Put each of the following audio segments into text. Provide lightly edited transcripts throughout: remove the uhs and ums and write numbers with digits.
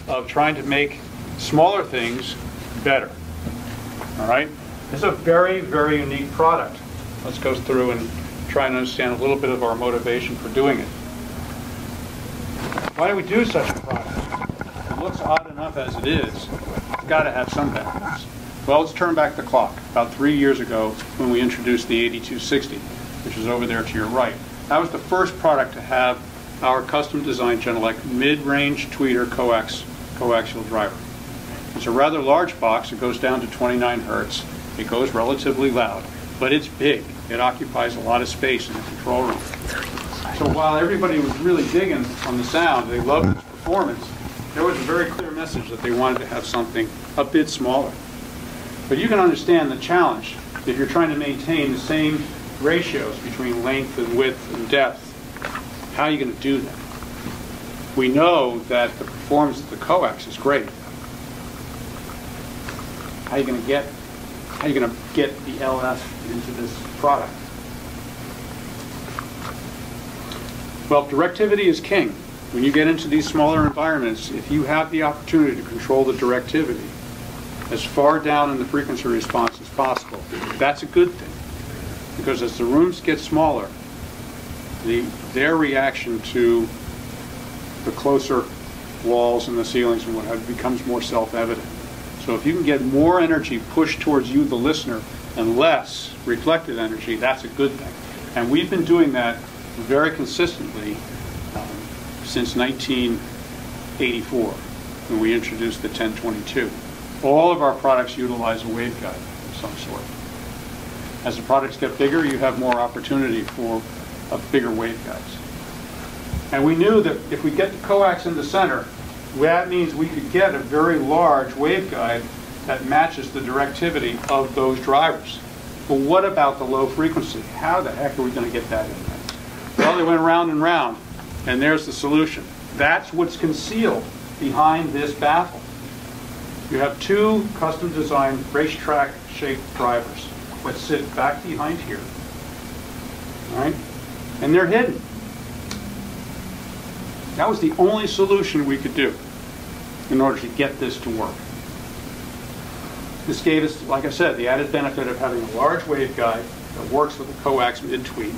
of trying to make smaller things better. All right? It's a very, very unique product. Let's go through and try and understand a little bit of our motivation for doing it. Why do we do such a product? It looks odd enough as it is. It's got to have some benefits. Well, let's turn back the clock. About 3 years ago when we introduced the 8260, which is over there to your right. That was the first product to have our custom designed Genelec mid-range tweeter coaxial driver. It's a rather large box. It goes down to 29 hertz. It goes relatively loud, but it's big. It occupies a lot of space in the control room. So while everybody was really digging on the sound, they loved its performance, there was a very clear message that they wanted to have something a bit smaller. But you can understand the challenge if you're trying to maintain the same ratios between length and width and depth. How are you going to do that? We know that the performance of the coax is great. How are you going to get the LF into this product? Well, directivity is king. When you get into these smaller environments, if you have the opportunity to control the directivity as far down in the frequency response as possible, that's a good thing. Because as the rooms get smaller, their reaction to the closer walls and the ceilings and what have you becomes more self-evident. So if you can get more energy pushed towards you, the listener, and less reflected energy, that's a good thing. And we've been doing that very consistently since 1984, when we introduced the 1022. All of our products utilize a waveguide of some sort. As the products get bigger, you have more opportunity for bigger waveguides. And we knew that if we get the coax in the center, that means we could get a very large waveguide that matches the directivity of those drivers. But what about the low frequency? How the heck are we going to get that in there? Well, they went round and round, and there's the solution. That's what's concealed behind this baffle. You have two custom-designed racetrack-shaped drivers that sit back behind here, all right? And they're hidden. That was the only solution we could do in order to get this to work. This gave us, like I said, the added benefit of having a large waveguide that works with a coax mid-tweet.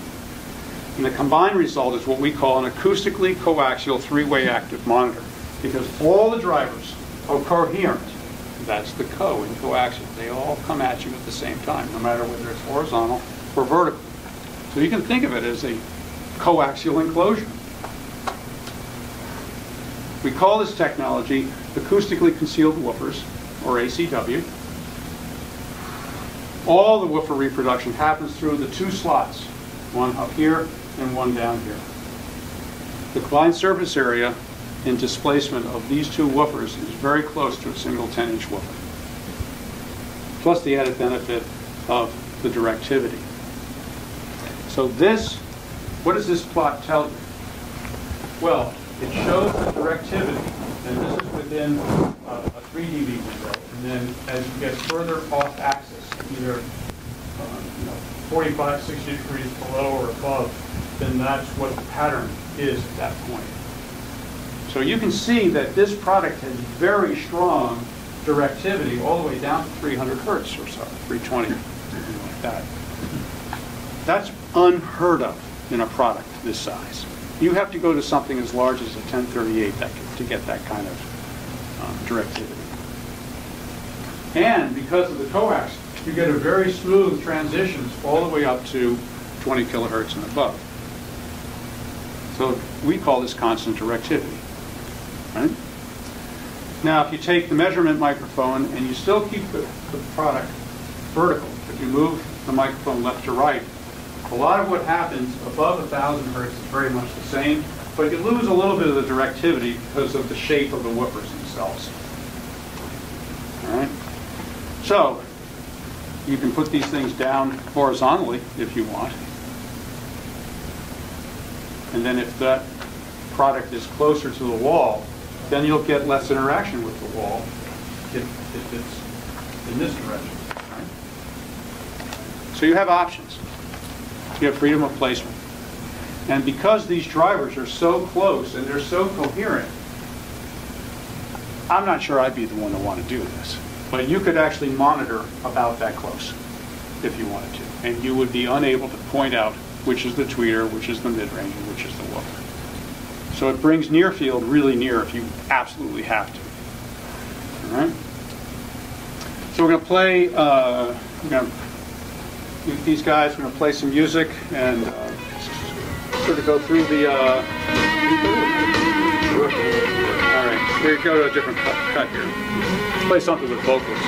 And the combined result is what we call an acoustically coaxial three-way active monitor, because all the drivers are coherent. That's the co in coaxial. They all come at you at the same time, no matter whether it's horizontal or vertical. So you can think of it as a coaxial enclosure. We call this technology acoustically concealed woofers, or ACW. All the woofer reproduction happens through the two slots, one up here and one down here. The combined surface area and displacement of these two woofers is very close to a single 10-inch woofer, plus the added benefit of the directivity. So this, what does this plot tell you? Well, it shows the directivity, and this is within a 3 dB window, and then as you get further off axis, either 45, 60 degrees below or above, then that's what the pattern is at that point. So you can see that this product has very strong directivity all the way down to 300 hertz or so, 320, something like that. That's unheard of in a product this size. You have to go to something as large as a 1038 to get that kind of directivity. And because of the coax, you get a very smooth transitions all the way up to 20 kilohertz and above. So we call this constant directivity. Right? Now, if you take the measurement microphone and you still keep the product vertical, if you move the microphone left to right, a lot of what happens above 1,000 hertz is very much the same, but you lose a little bit of the directivity because of the shape of the woofers themselves. All right? So, you can put these things down horizontally if you want. And then if that product is closer to the wall, then you'll get less interaction with the wall if it's in this direction. Right? So you have options. You have freedom of placement. And because these drivers are so close and they're so coherent, I'm not sure I'd be the one to want to do this. But you could actually monitor about that close if you wanted to. And you would be unable to point out which is the tweeter, which is the mid-range, and which is the woofer. So it brings near field really near if you absolutely have to. All right? So we're going to play, these guys, we're going to play some music and sort of go through the, all right, we're going to go to a different cut here. Let's play something with vocals.